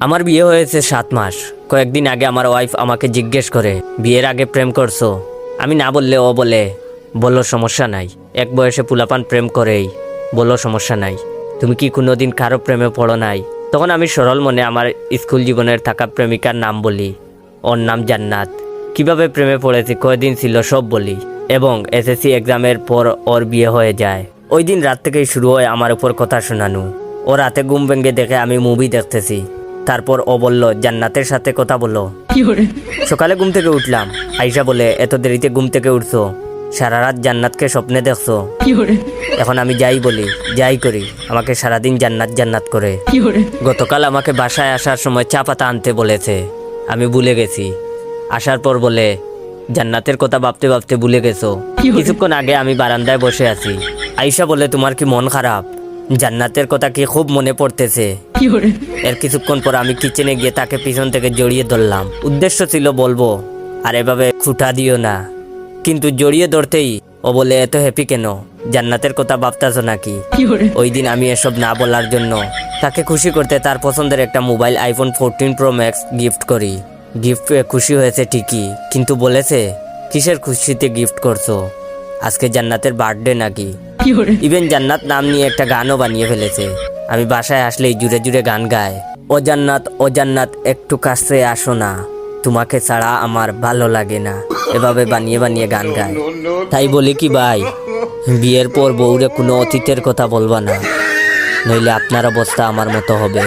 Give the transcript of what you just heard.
আমার বিয়ে হয়েছে 7 মাস। কয়েকদিন আগে আমার ওয়াইফ আমাকে জিজ্ঞেস করে, বিয়ের আগে প্রেম করছো? আমি না বললে ও বলে, বলো সমস্যা নাই, এক বয়সে পুলাপান প্রেম করেই, বলো সমস্যা নাই, তুমি কি কোনোদিন কারো প্রেমে পড়ো নাই? তখন আমি সরল মনে আমার স্কুল জীবনের থাকা প্রেমিকার নাম বলি। ওর নাম জান্নাত। কিভাবে প্রেমে পড়েছি, কয়দিন ছিল সব বলি, এবং এসএসসি এক্সামের পর ওর বিয়ে হয়ে যায়। ওই দিন রাত থেকেই শুরু হয় আমার উপর কথা শোনানো। ও রাতে ঘুম ভেঙে দেখে আমি মুভি দেখতেছি। তারপর ও বলল, জান্নাতের সাথে কথা বলো। সকালে ঘুম থেকে উঠলাম। আইসা বলে, এত দেরিতে ঘুম থেকে উঠছো? সারা রাত জান্নাতকে স্বপ্নে দেখছো? এখন আমি যাই বলি, যাই করি, আমাকে সারাদিন জান্নাত জান্নাত করে। গতকাল আমাকে বাসায় আসার সময় চা পাতা আনতে বলেছে, আমি ভুলে গেছি। আসার পর বলে, জান্নাতের কথা ভাবতে ভাবতে ভুলে গেছো? কিছুক্ষণ আগে আমি বারান্দায় বসে আছি। আইসা বলে, তোমার কি মন খারাপ? জান্নাতের কথা কি খুব মনে পড়তেছে? এর কিছুক্ষণ পর আমি কিচেনে গিয়ে তাকে পিছন থেকে জড়িয়ে ধরলাম। উদ্দেশ্য ছিল বলবো, আর এভাবে খুঁটা দিও না, কিন্তু জড়িয়ে ধরতেই ও বলে, এত হ্যাপি কেন? জান্নাতের কথা ভাবতেছো নাকি? ওই দিন আমি এসব না বলার জন্য তাকে খুশি করতে তার পছন্দের একটা mobile iPhone 14 pro max gift করি। গিফট পেয়ে খুশি হয়েছে ঠিকই, কিন্তু বলেছে, কিসের খুশিতে গিফট করছো? আজকে জান্নাতের বার্থডে নাকি? ইভেন জান্নাত নাম নিয়ে একটা গানও বানিয়ে ফেলেছে। আমি বাসায় আসলেই জুড়ে জুড়ে গান গায়, ও জান্নাত একটু কাছে আসো না, তোমাকে ছাড়া আমার ভালো লাগে না। এভাবে বানিয়ে বানিয়ে গান গায়। তাই বলি কি ভাই, বিয়ের পর বউরে কোনো অতীতের কথা বলবা না, নইলে আপনার অবস্থা আমার মতো হবে।